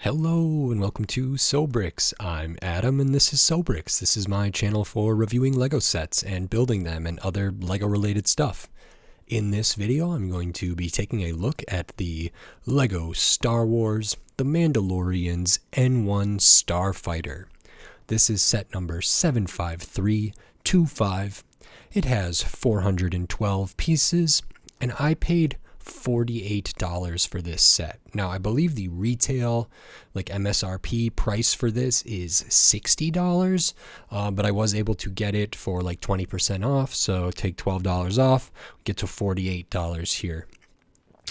Hello and welcome to Sobrix. I'm Adam and this is Sobrix. This is my channel for reviewing Lego sets and building them and other Lego related stuff. In this video I'm going to be taking a look at the Lego Star Wars The Mandalorian's N-1 Starfighter. This is set number 75325. It has 412 pieces and I paid $48 for this set. Now I believe the retail MSRP price for this is $60, but I was able to get it for 20% off, so take $12 off, get to $48 here.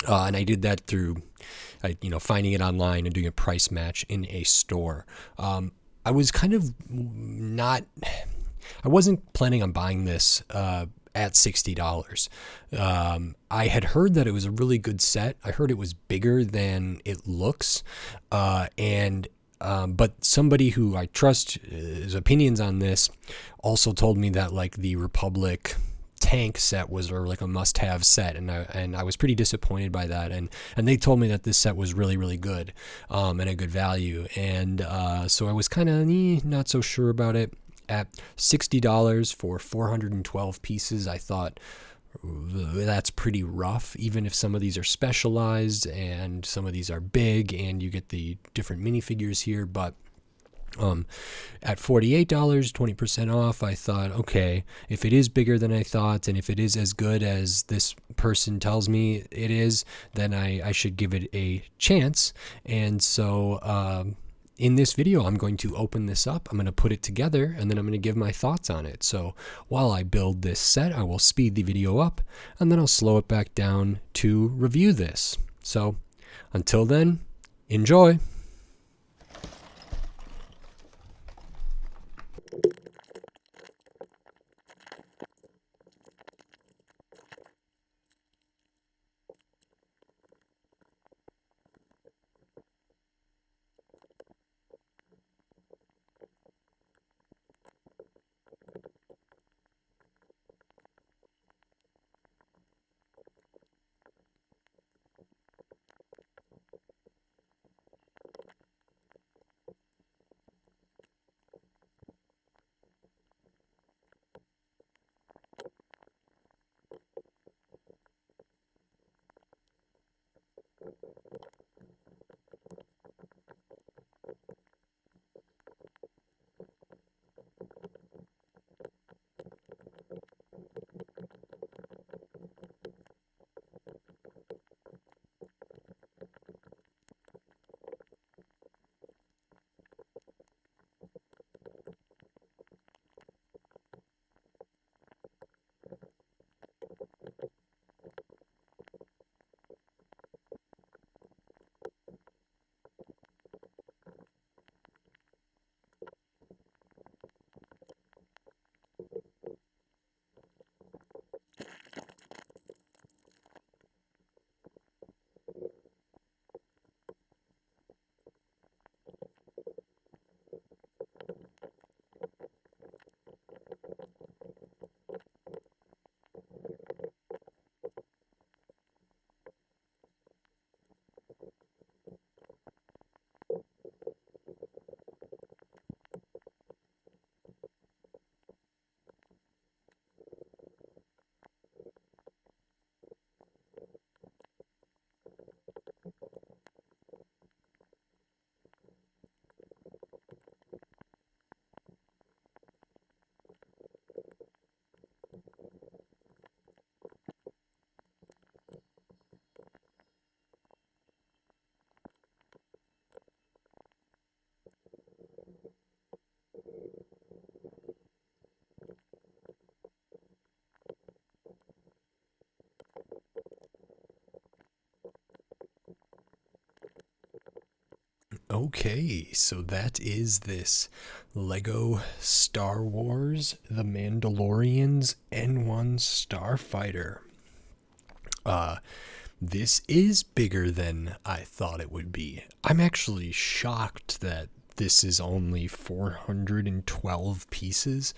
And I did that through finding it online and doing a price match in a store. I was I wasn't planning on buying this at $60. I had heard that it was a really good set. I heard it was bigger than it looks, but somebody who I trust his opinions on this also told me that the Republic tank set was a must-have set, and I was pretty disappointed by that, and they told me that this set was really good and a good value, and so I was kind of not so sure about it. At $60 for 412 pieces, I thought that's pretty rough, even if some of these are specialized and some of these are big and you get the different minifigures here. But at $48, 20% off, I thought, okay, if it is bigger than I thought and if it is as good as this person tells me it is, then I should give it a chance. And so in this video, I'm going to open this up, I'm going to put it together, and then I'm going to give my thoughts on it. So while I build this set, I will speed the video up, and then I'll slow it back down to review this. So until then, enjoy! Okay, so that is this Lego Star Wars The Mandalorian's N-1 Starfighter. This is bigger than I thought it would be. I'm actually shocked that this is only 412 pieces,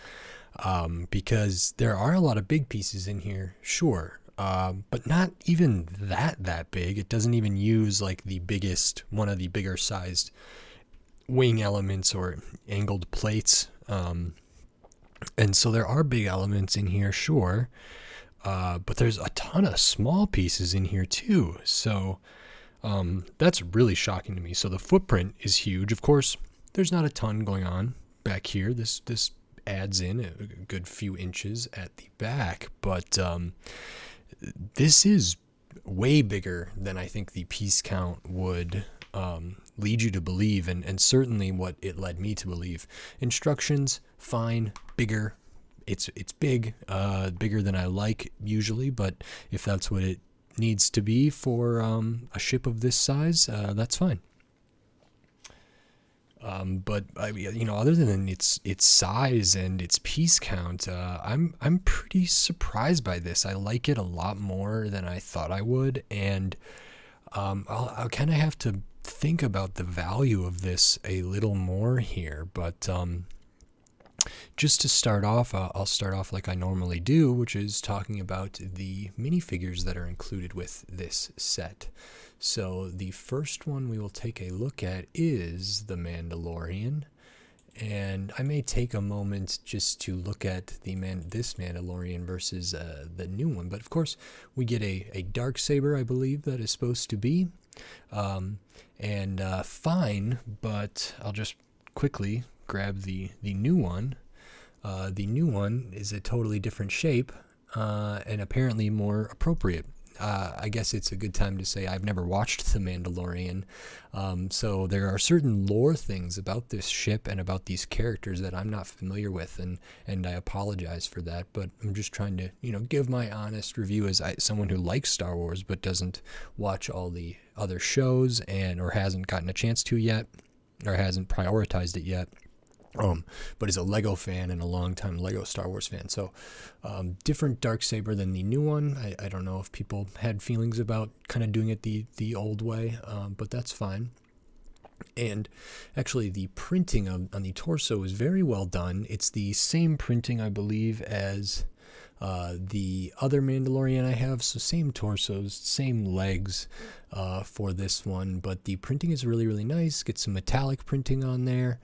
because there are a lot of big pieces in here, sure. but not even that big. It doesn't even use like one of the bigger sized wing elements or angled plates. And so there are big elements in here, sure, but there's a ton of small pieces in here too. So that's really shocking to me. So the footprint is huge. Of course, there's not a ton going on back here. This adds in a good few inches at the back, but this is way bigger than I think the piece count would lead you to believe, and certainly what it led me to believe. Instructions, fine, bigger. It's big, bigger than I like usually, but if that's what it needs to be for a ship of this size, that's fine. But other than its size and its piece count, I'm pretty surprised by this. I like it a lot more than I thought I would, and I'll kind of have to think about the value of this a little more here. But just to start off, I'll start off like I normally do, which is talking about the minifigures that are included with this set. So the first one we will take a look at is the Mandalorian, and I may take a moment just to look at this Mandalorian versus the new one. But of course, we get a Darksaber, I believe that is supposed to be, and fine. But I'll just quickly grab the new one. The new one is a totally different shape and apparently more appropriate. I guess it's a good time to say I've never watched The Mandalorian, so there are certain lore things about this ship and about these characters that I'm not familiar with, and I apologize for that, but I'm just trying to, give my honest review as someone who likes Star Wars but doesn't watch all the other shows or hasn't gotten a chance to yet, or hasn't prioritized it yet. But is a Lego fan and a longtime Lego Star Wars fan. So different Darksaber than the new one. I don't know if people had feelings about kind of doing it the old way, but that's fine. And actually the printing on the torso is very well done. It's the same printing, I believe, as the other Mandalorian I have. So same torsos, same legs for this one. But the printing is really, really nice. Get some metallic printing on there.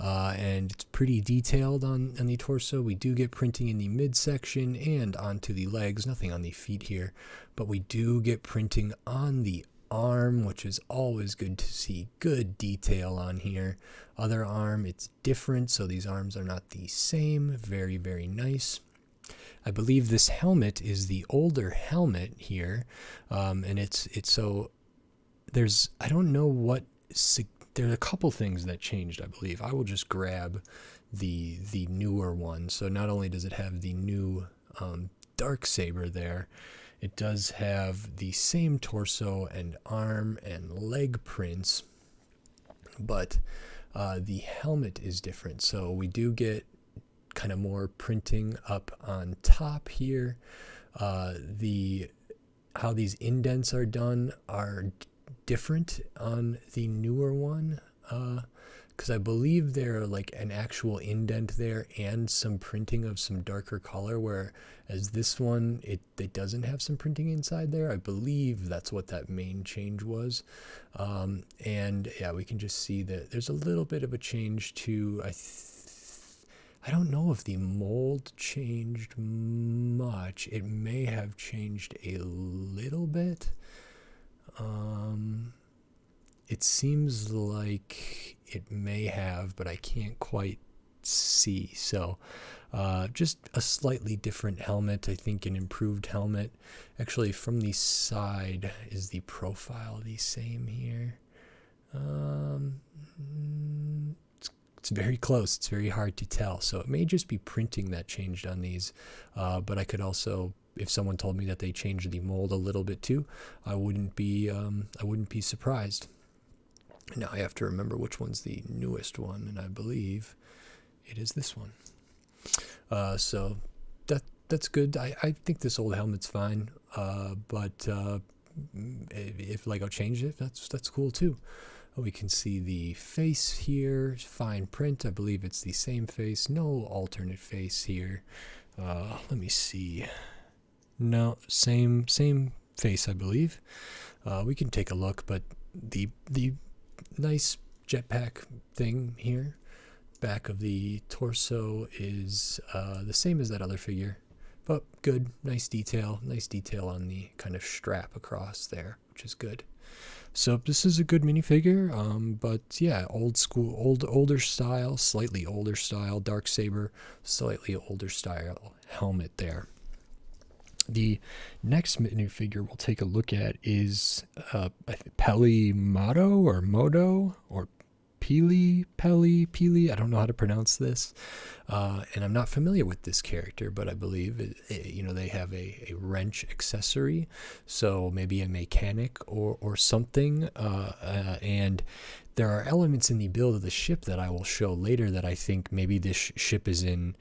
And it's pretty detailed on the torso. We do get printing in the midsection and onto the legs, nothing on the feet here, but we do get printing on the arm, which is always good to see. Good detail on here. Other arm, it's different, so these arms are not the same. Very, very nice. I believe this helmet is the older helmet here, and it's so I don't know what. There are a couple things that changed, I believe. I will just grab the newer one. So not only does it have the new Darksaber there, it does have the same torso and arm and leg prints, but the helmet is different. So we do get kind of more printing up on top here. How these indents are done are different on the newer one, because I believe there are like an actual indent there and some printing of some darker color, whereas this one it doesn't have some printing inside there. I believe that's what that main change was. And yeah, we can just see that there's a little bit of a change to, I don't know if the mold changed much. It may have changed a little bit. It seems like it may have, but I can't quite see. So just a slightly different helmet, I think an improved helmet. Actually, from the side, is the profile the same here? It's very close. It's very hard to tell. So it may just be printing that changed on these, but I could also, if someone told me that they changed the mold a little bit too, I wouldn't be surprised. Now I have to remember which one's the newest one, and I believe it is this one. So that's good. I think this old helmet's fine, but if Lego changed it, that's cool too. We can see the face here, fine print. I believe it's the same face, no alternate face here. Let me see. No, same face, I believe. We can take a look, but the nice jetpack thing here, back of the torso, is the same as that other figure, but good, nice detail on the kind of strap across there, which is good. So this is a good minifigure, but yeah, old school, older style, slightly older style Darksaber, slightly older style helmet there. The next minifigure we'll take a look at is Peli Modo or Peli. I don't know how to pronounce this, and I'm not familiar with this character, but I believe they have a wrench accessory, so maybe a mechanic or something. And there are elements in the build of the ship that I will show later that I think maybe this ship is in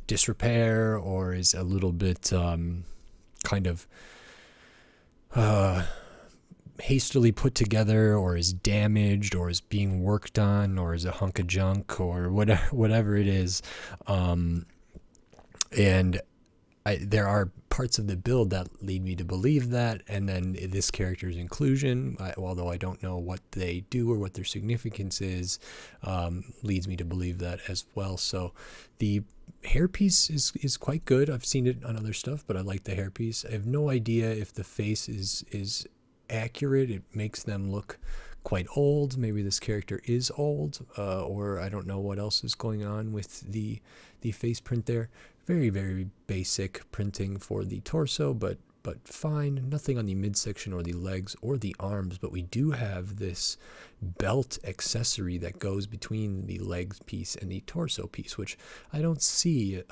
disrepair or is a little bit kind of hastily put together, or is damaged, or is being worked on, or is a hunk of junk, or whatever it is. And there are parts of the build that lead me to believe that, and then this character's inclusion, although I don't know what they do or what their significance is, leads me to believe that as well. So the hairpiece is quite good. I've seen it on other stuff, but I like the hairpiece. I have no idea if the face is accurate. It makes them look quite old. Maybe this character is old, or I don't know what else is going on with the face print there. Very, very basic printing for the torso, but fine. Nothing on the midsection or the legs or the arms, but we do have this belt accessory that goes between the legs piece and the torso piece, which I don't see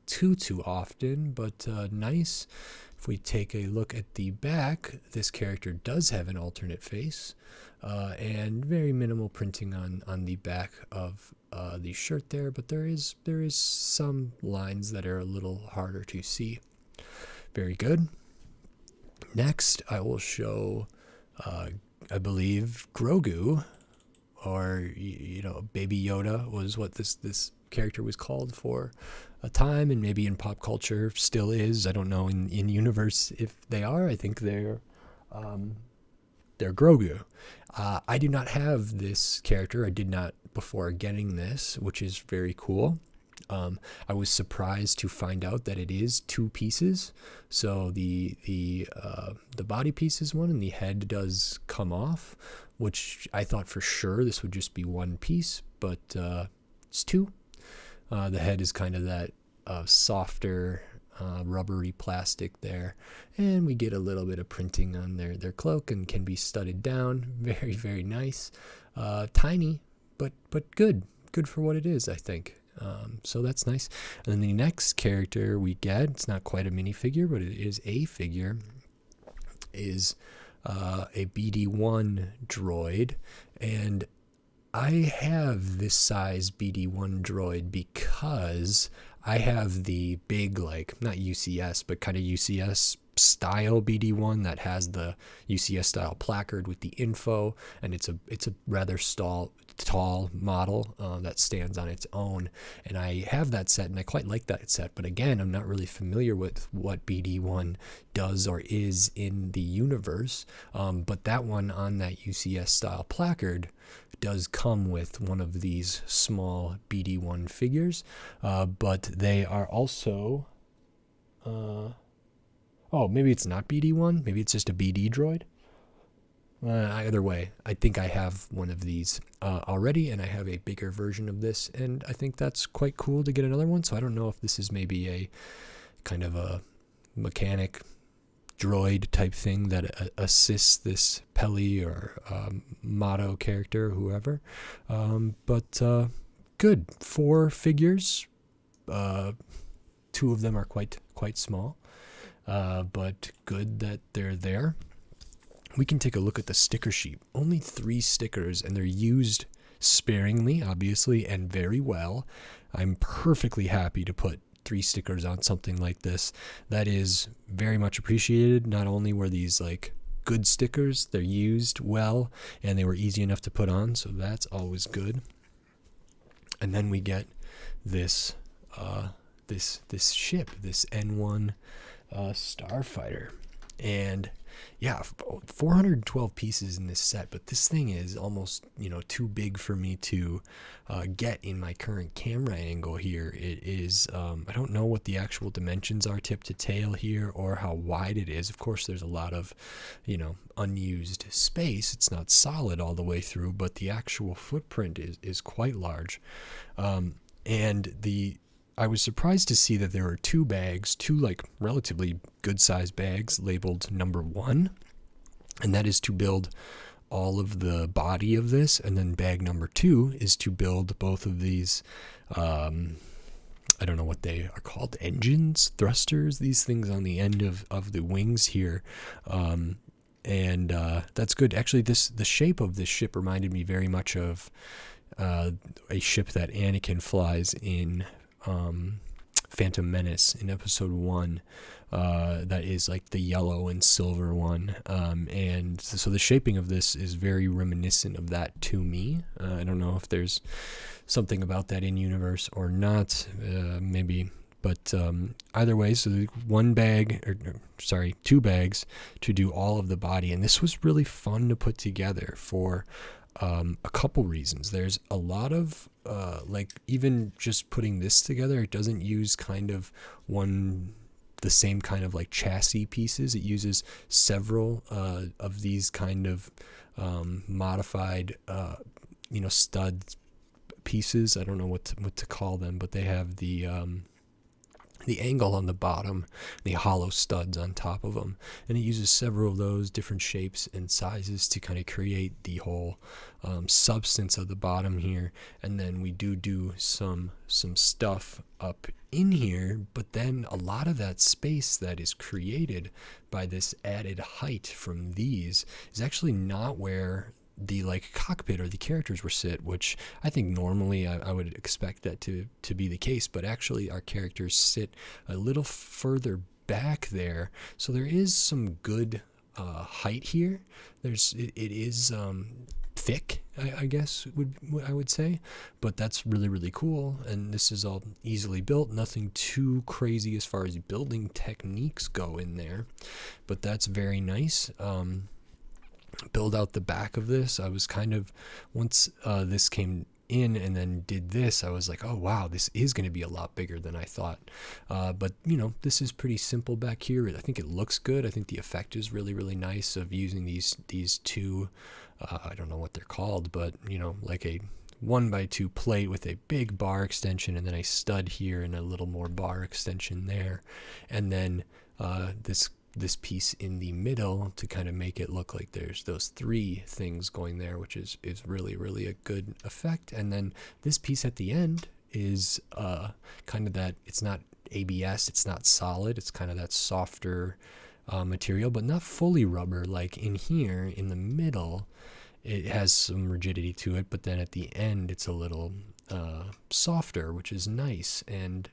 too often, but nice. If we take a look at the back, this character does have an alternate face, and very minimal printing on the back of the shirt there, but there is some lines that are a little harder to see. Very good. Next, I will show, I believe, Grogu, or Baby Yoda was what this character was called for a time, and maybe in pop culture still is. I don't know in universe if they are. I think they're Grogu. I do not have this character. I did not before getting this, which is very cool. I was surprised to find out that it is two pieces. So the body piece is one, and the head does come off, which I thought for sure this would just be one piece, but it's two. The head is kind of that softer, rubbery plastic there, and we get a little bit of printing on their cloak, and can be studded down. Very, very nice. Tiny, but good for what it is, I think. So that's nice. And then the next character we get, it's not quite a minifigure, but it is a figure, is a BD-1 droid. And I have this size BD-1 droid because I have the big, like, not UCS, but kind of UCS style BD-1 that has the UCS style placard with the info, and it's a rather tall model that stands on its own, and I have that set, and I quite like that set. But again, I'm not really familiar with what BD-1 does or is in the universe, but that one on that UCS style placard does come with one of these small BD-1 figures, but they are also oh, maybe it's not BD-1, maybe it's just a BD droid. Either way, I think I have one of these already, and I have a bigger version of this, and I think that's quite cool to get another one. So I don't know if this is maybe a kind of a mechanic droid type thing that assists this Peli or Motto character, whoever. But good. 4 figures. 2 of them are quite small, but good that they're there. We can take a look at the sticker sheet. Only 3 stickers, and they're used sparingly, obviously, and very well. I'm perfectly happy to put 3 stickers on something like this. That is very much appreciated. Not only were these like good stickers, they're used well, and they were easy enough to put on, so that's always good. And then we get this this ship, this N-1 Starfighter. And yeah, 412 pieces in this set, but this thing is almost, too big for me to get in my current camera angle here. It is, I don't know what the actual dimensions are tip to tail here or how wide it is. Of course, there's a lot of, unused space. It's not solid all the way through, but the actual footprint is quite large. And I was surprised to see that there were two like relatively good sized bags labeled number 1, and that is to build all of the body of this, and then bag number 2 is to build both of these, I don't know what they are called, engines, thrusters, these things on the end of the wings here. And that's good. Actually, the shape of this ship reminded me very much of a ship that Anakin flies in Phantom Menace in episode 1, that is like the yellow and silver one, and so the shaping of this is very reminiscent of that to me. I don't know if there's something about that in universe or not, maybe, but either way, so two bags to do all of the body, and this was really fun to put together for a couple reasons. There's a lot of like, even just putting this together, it doesn't use kind of the same kind of like chassis pieces. It uses several of these kind of modified stud pieces. I don't know what to call them, but they have the angle on the bottom, the hollow studs on top of them, and it uses several of those different shapes and sizes to kind of create the whole substance of the bottom here. And then we do some stuff up in here, but then a lot of that space that is created by this added height from these is actually not where the like cockpit or the characters were sit, which I think normally I would expect that to be the case, but actually our characters sit a little further back there, so there is some good height here. It is thick, I guess I would say, but that's really, really cool. And this is all easily built, nothing too crazy as far as building techniques go in there, but that's very nice. Build out the back of this, I was kind of, once this came in and then did this, I was like, oh wow, this is going to be a lot bigger than I thought. But this is pretty simple back here. I think it looks good. I think the effect is really, really nice of using these two, I don't know what they're called, but like a 1x2 plate with a big bar extension and then a stud here and a little more bar extension there, and then this piece in the middle to kind of make it look like there's those 3 things going there, which is really, really a good effect. And then this piece at the end is kind of that, it's not ABS, it's not solid, it's kind of that softer material, but not fully rubber. Like in here in the middle, it has some rigidity to it, but then at the end it's a little softer, which is nice. And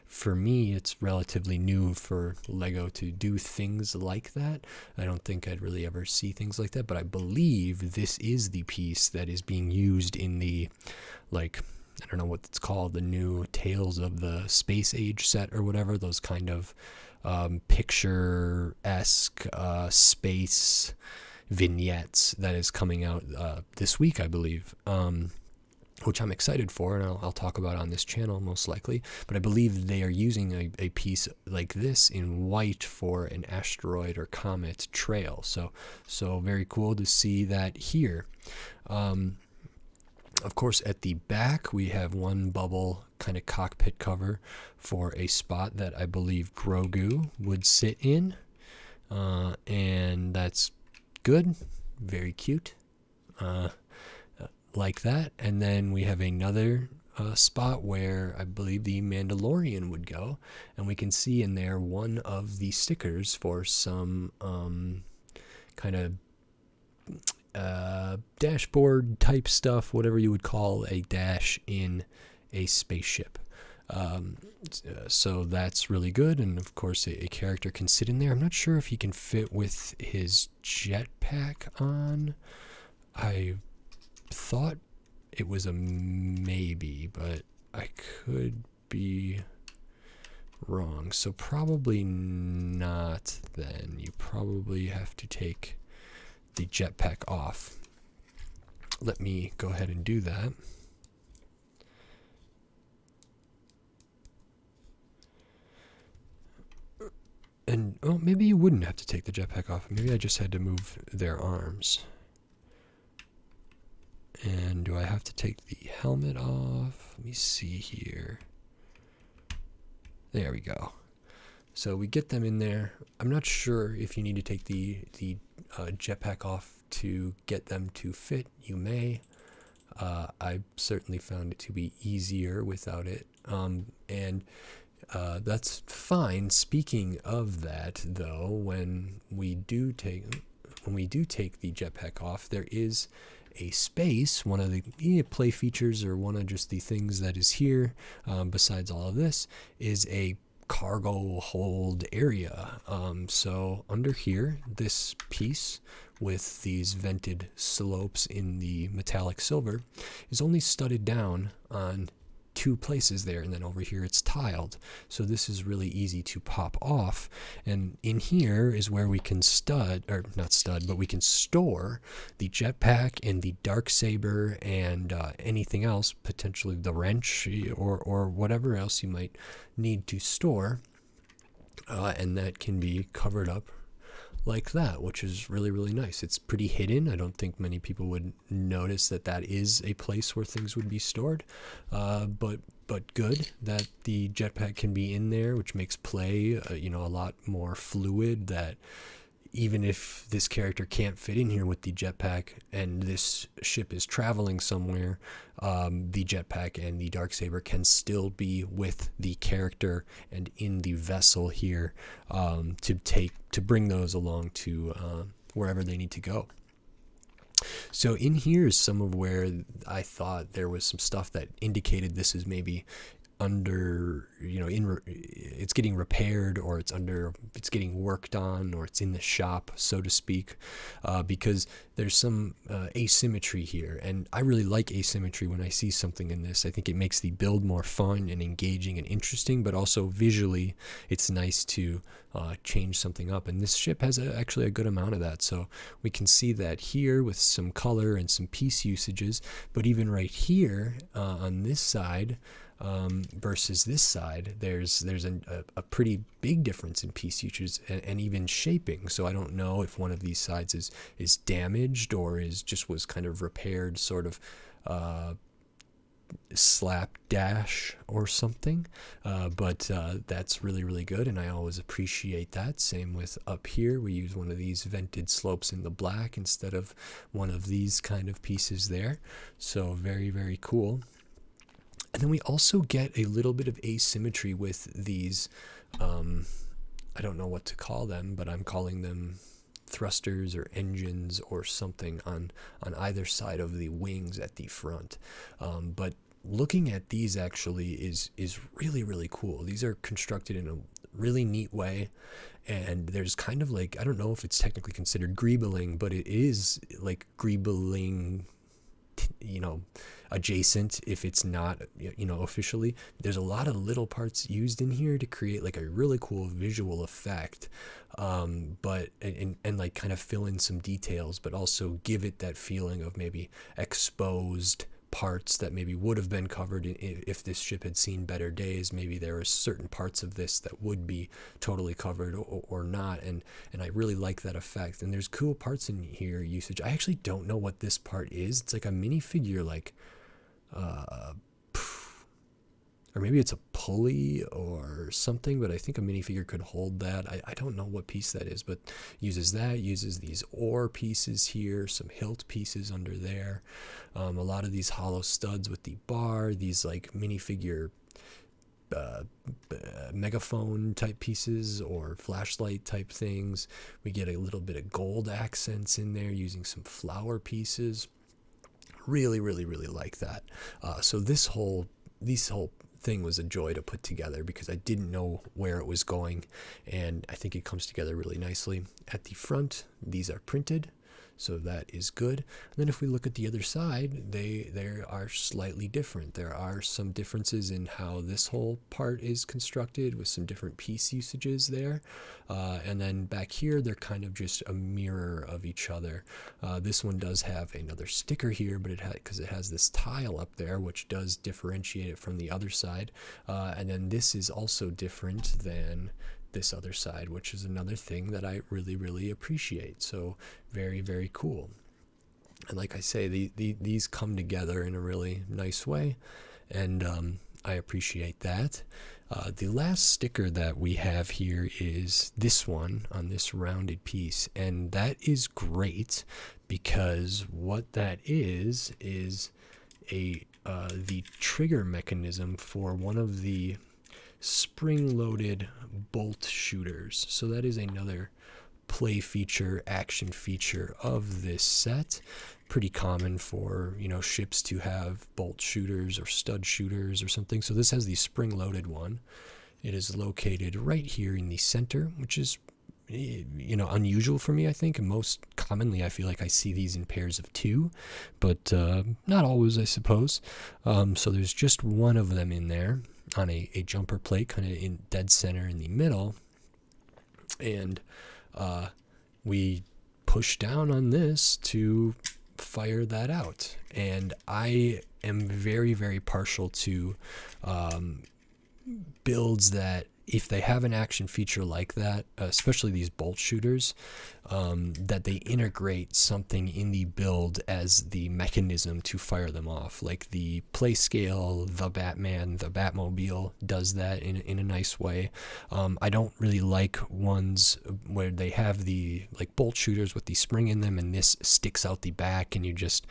for me, it's relatively new for Lego to do things like that. I don't think I'd really ever see things like that, but I believe this is the piece that is being used in the, like, I don't know what it's called, the new Tales of the Space Age set or whatever, those kind of picture-esque space vignettes that is coming out this week, I believe. Which I'm excited for, and I'll talk about on this channel most likely. But I believe they are using a piece like this in white for an asteroid or comet trail. So very cool to see that here. Of course, at the back, we have one bubble kind of cockpit cover for a spot that I believe Grogu would sit in. And that's good. Very cute. Like that. And then we have another spot where I believe the Mandalorian would go, and we can see in there one of the stickers for some kind of dashboard type stuff, whatever you would call a dash in a spaceship. So that's really good, and of course a character can sit in there. I'm not sure if he can fit with his jetpack on. I thought it was a maybe, but I could be wrong. So probably not then. You probably have to take the jetpack off. Let me go ahead and do that. And, oh, maybe you wouldn't have to take the jetpack off. Maybe I just had to move their arms. And do I have to take the helmet off? Let me see here. There we go. So we get them in there. I'm not sure if you need to take the jetpack off to get them to fit. You may. I certainly found it to be easier without it. And that's fine. Speaking of that, though, when we do take the jetpack off, there is a space. One of the play features, or one of just the things that is here, besides all of this, is a cargo hold area. So under here, this piece with these vented slopes in the metallic silver is only studded down on 2 places there, and then over here it's tiled. So this is really easy to pop off, and in here is where we can we can store the jetpack and the Darksaber and anything else, potentially the wrench or whatever else you might need to store, and that can be covered up like that, which is really, really nice. It's pretty hidden. I don't think many people would notice that that is a place where things would be stored, but good that the jetpack can be in there, which makes play a lot more fluid. That even if this character can't fit in here with the jetpack and this ship is traveling somewhere, the jetpack and the Darksaber can still be with the character and in the vessel here, to bring those along to wherever they need to go. So in here is some of where I thought there was some stuff that indicated this is maybe under, it's getting repaired, or it's getting worked on, or it's in the shop, so to speak, because there's some asymmetry here, and I really like asymmetry when I see something in this. I think it makes the build more fun and engaging and interesting, but also visually it's nice to change something up, and this ship has actually a good amount of that. So we can see that here with some color and some piece usages, but even right here on this side, versus this side, there's a pretty big difference in piece usage and even shaping. So I don't know if one of these sides is damaged or was kind of repaired, sort of slapdash or something, but that's really, really good, and I always appreciate that. Same with up here, we use one of these vented slopes in the black instead of one of these kind of pieces there. So very, very cool. And then we also get a little bit of asymmetry with these, I don't know what to call them, but I'm calling them thrusters or engines or something on either side of the wings at the front. But looking at these actually is really, really cool. These are constructed in a really neat way, and there's kind of like, I don't know if it's technically considered greebling, but it is like greebling, adjacent if it's not, officially. There's a lot of little parts used in here to create like a really cool visual effect, but like kind of fill in some details, but also give it that feeling of maybe exposed parts that maybe would have been covered if this ship had seen better days. Maybe there are certain parts of this that would be totally covered or not, and I really like that effect. And there's cool parts in here usage. I actually don't know what this part is. It's like a minifigure, like or maybe it's a pulley or something, but I think a minifigure could hold that. I don't know what piece that is, but uses these oar pieces here, some hilt pieces under there, a lot of these hollow studs with the bar, these like minifigure megaphone type pieces or flashlight type things. We get a little bit of gold accents in there using some flower pieces. Really, really, really like that. So this whole thing was a joy to put together because I didn't know where it was going, and I think it comes together really nicely. At the front, these are printed, So that is good. And then if we look at the other side, they are slightly different. There are some differences in how this whole part is constructed with some different piece usages there. And then back here, they're kind of just a mirror of each other. This one does have another sticker here, but because it has this tile up there, which does differentiate it from the other side. And then this is also different than this other side, which is another thing that I really, really appreciate. So very, very cool. And like I say, these come together in a really nice way, and I appreciate that. The last sticker that we have here is this one on this rounded piece, and that is great because what that is the trigger mechanism for one of the spring-loaded bolt shooters. So that is another play feature, action feature of this set. Pretty common for, ships to have bolt shooters or stud shooters or something. So this has the spring-loaded one. It is located right here in the center, which is unusual for me, I think. And most commonly, I feel like I see these in pairs of two, but not always, I suppose. So there's just one of them in there on a jumper plate, kind of in dead center in the middle. And we push down on this to fire that out. And I am very, very partial to builds that, if they have an action feature like that, especially these bolt shooters, that they integrate something in the build as the mechanism to fire them off. Like the Playscale, the Batman, the Batmobile does that in a nice way. I don't really like ones where they have the bolt shooters with the spring in them and this sticks out the back and you just,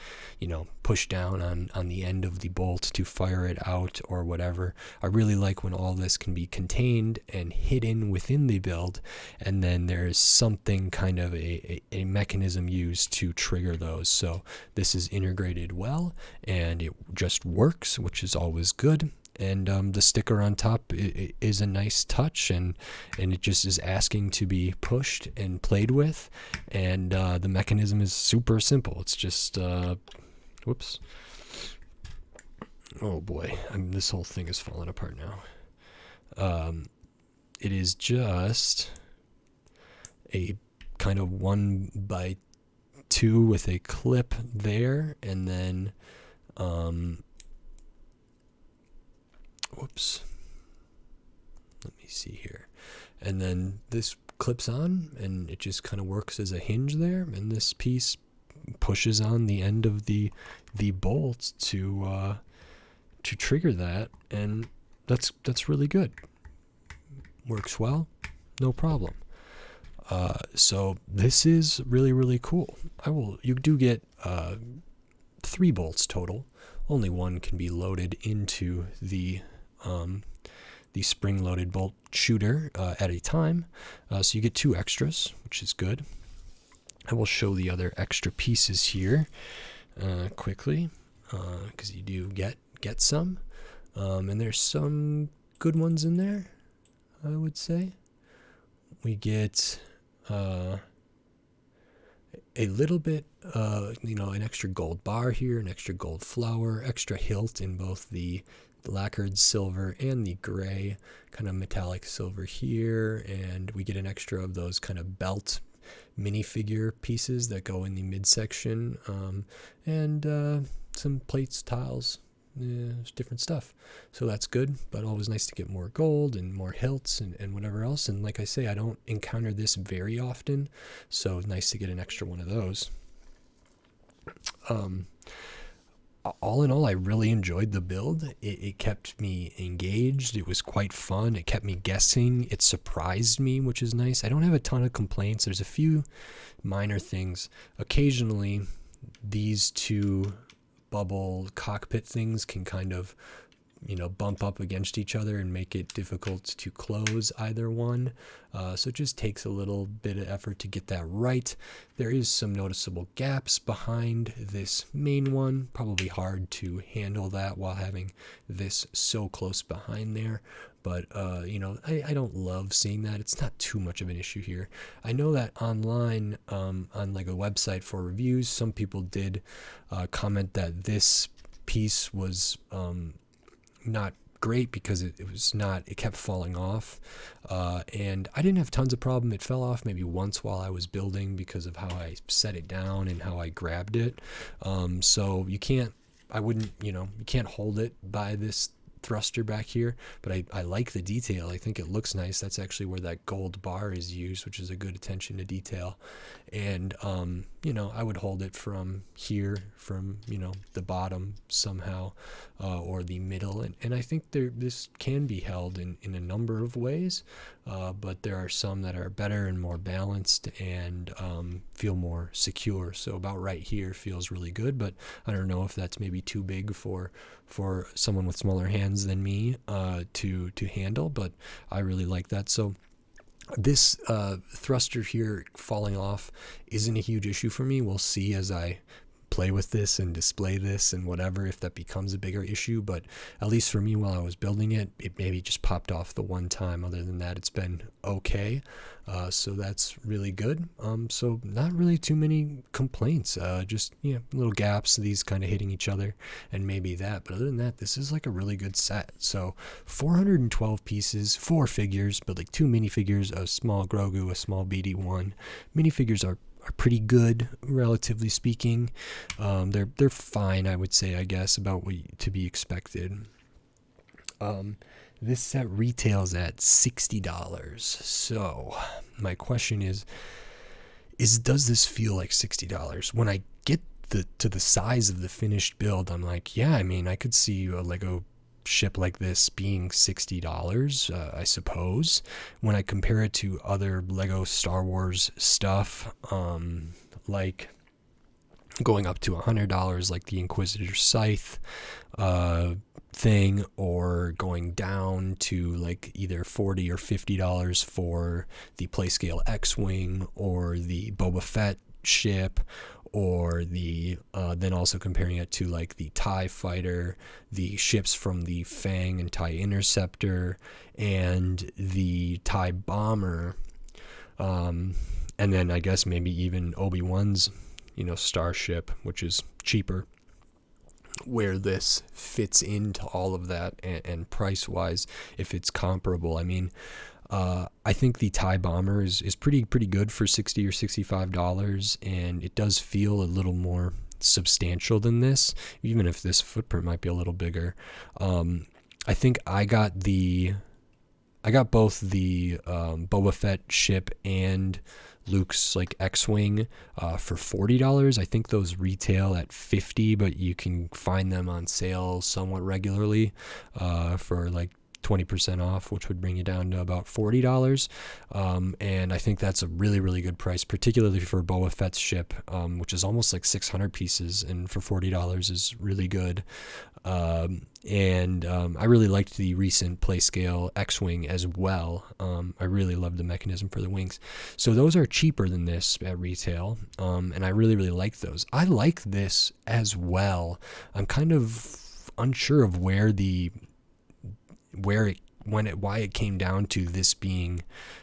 push down on the end of the bolt to fire it out or whatever. I really like when all this can be contained and hidden within the build, and then there's something kind of a mechanism used to trigger those. So this is integrated well and it just works, which is always good. And the sticker on top is a nice touch, and it just is asking to be pushed and played with. And the mechanism is super simple. It's just whoops. Oh boy, this whole thing is falling apart now. It is just a kind of 1x2 with a clip there, and then whoops, let me see here, and then this clips on and it just kind of works as a hinge there, and this piece pushes on the end of the bolt to trigger that, and that's really good. Works well, no problem. So this is really, really cool. You do get 3 bolts total. Only one can be loaded into the spring-loaded bolt shooter at a time. So you get 2 extras, which is good. I will show the other extra pieces here quickly, because you do get some. And there's some good ones in there, I would say. We get a little bit, an extra gold bar here, an extra gold flower, extra hilt in both the lacquered silver and the gray kind of metallic silver here, and we get an extra of those kind of belt minifigure pieces that go in the midsection, and some plates, tiles, different stuff. So that's good, but always nice to get more gold and more hilts and whatever else. And like I say, I don't encounter this very often, so nice to get an extra one of those. All in all, I really enjoyed the build. It kept me engaged. It was quite fun. It kept me guessing. It surprised me, which is nice. I don't have a ton of complaints. There's a few minor things. Occasionally, these 2 bubble cockpit things can kind of, bump up against each other and make it difficult to close either one. So it just takes a little bit of effort to get that right. There is some noticeable gaps behind this main one. Probably hard to handle that while having this so close behind there. But, you know, I don't love seeing that. It's not too much of an issue here. I know that online, on like a website for reviews, some people did comment that this piece was not great because it kept falling off, and I didn't have tons of problem. It fell off maybe once while I was building because of how I set it down and how I grabbed it. So you can't hold it by this thruster back here, but I like the detail. I think it looks nice. That's actually where that gold bar is used, which is a good attention to detail. And you know, I would hold it from here, from, you know, the bottom somehow, or the middle, and I think this can be held in a number of ways, but there are some that are better and more balanced and feel more secure. So about right here feels really good, but I don't know if that's maybe too big for someone with smaller hands than me to handle, but I really like that. So this thruster here falling off isn't a huge issue for me. We'll see as I play with this and display this and whatever, if that becomes a bigger issue. But at least for me, while I was building it, it maybe just popped off the one time. Other than that, it's been okay. So that's really good. So not really too many complaints, just, yeah, little gaps, these kind of hitting each other, and maybe that. But other than that, this is like a really good set. So 412 pieces, 4 figures, but like 2 minifigures, a small Grogu, a small BD1. Minifigures are pretty good, relatively speaking. They're fine, I would say, I guess, about what to be expected. This set retails at $60. So my question is does this feel like $60? When I get to the size of the finished build, I'm like, yeah, I mean, I could see a Lego ship like this being $60, I suppose. When I compare it to other Lego Star Wars stuff, like going up to $100, like the Inquisitor Scythe thing, or going down to like either $40 or $50 for the Playscale X-Wing or the Boba Fett ship, or the then also comparing it to like the TIE Fighter, the ships from the Fang and TIE Interceptor, and the TIE Bomber, and then I guess maybe even Obi-Wan's, you know, Starship, which is cheaper, where this fits into all of that, and price-wise, if it's comparable. I mean, I think the TIE Bomber is pretty good for $60 or $65, and it does feel a little more substantial than this, even if this footprint might be a little bigger. I think I got both the Boba Fett ship and Luke's like X-Wing for $40. I think those retail at $50, but you can find them on sale somewhat regularly for like 20% off, which would bring you down to about $40. And I think that's a really, really good price, particularly for Boba Fett's ship, which is almost like 600 pieces, and for $40 is really good. And I really liked the recent Playscale X-Wing as well. I really loved the mechanism for the wings. So those are cheaper than this at retail, and I really, really like those. I like this as well. I'm kind of unsure of why it came down to this being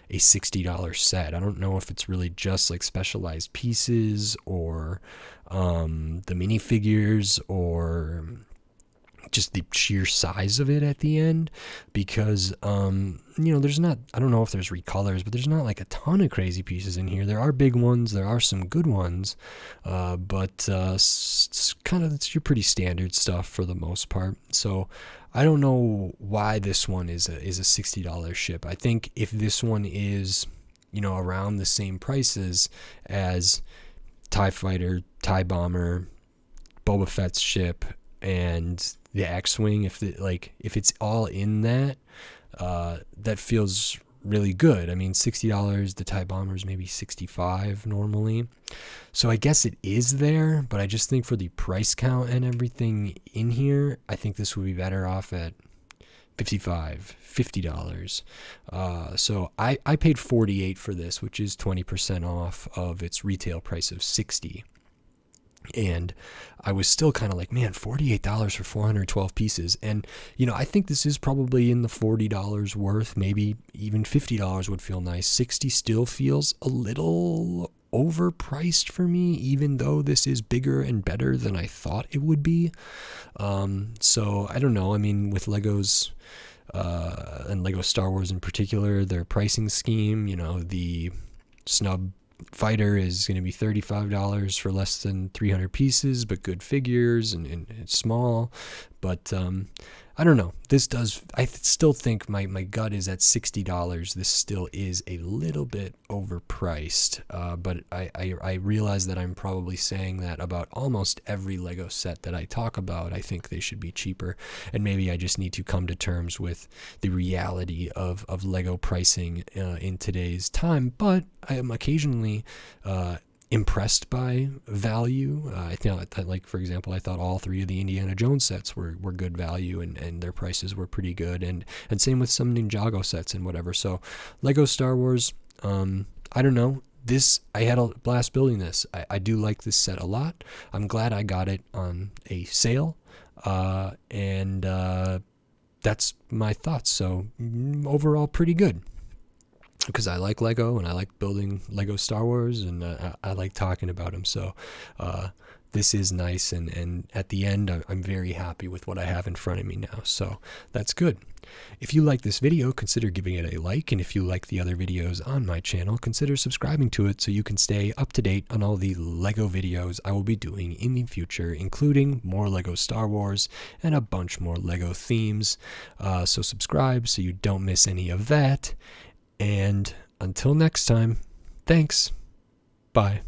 a $60 set. I don't know if it's really just like specialized pieces, or the minifigures, or just the sheer size of it at the end, because you know, I don't know if there's recolors, but there's not like a ton of crazy pieces in here. There are big ones, there are some good ones, but it's your pretty standard stuff for the most part. So I don't know why this one is a $60 ship. I think if this one is, you know, around the same prices as TIE Fighter, TIE Bomber, Boba Fett's ship, and the X-Wing, if it's all in that, that feels really good. I mean, $60, the TIE Bomber is maybe $65 normally. So I guess it is there, but I just think for the price count and everything in here, I think this would be better off at $50. So I paid $48 for this, which is 20% off of its retail price of $60. And I was still kind of like, man, $48 for 412 pieces. And, I think this is probably in the $40 worth, maybe even $50 would feel nice. 60 still feels a little overpriced for me, even though this is bigger and better than I thought it would be. So I don't know. I mean, with Legos, and Lego Star Wars in particular, their pricing scheme, the snub fighter is going to be $35 for less than 300 pieces, but good figures, and it's small. But I don't know. I still think my gut is at $60. This still is a little bit overpriced, but I realize that I'm probably saying that about almost every Lego set that I talk about. I think they should be cheaper, and maybe I just need to come to terms with the reality of Lego pricing in today's time. But I am occasionally impressed by value. Like, for example, I thought all three of the Indiana Jones sets were good value, and their prices were pretty good, and same with some Ninjago sets and whatever. So Lego Star Wars, I don't know. I had a blast building this. I do like this set a lot. I'm glad I got it on a sale, and that's my thoughts. So overall, pretty good. Because I like Lego, and I like building Lego Star Wars, and I like talking about them. So this is nice, and at the end, I'm very happy with what I have in front of me now. So that's good. If you like this video, consider giving it a like, and if you like the other videos on my channel, consider subscribing to it so you can stay up to date on all the Lego videos I will be doing in the future, including more Lego Star Wars and a bunch more Lego themes. So subscribe so you don't miss any of that. And until next time, thanks. Bye.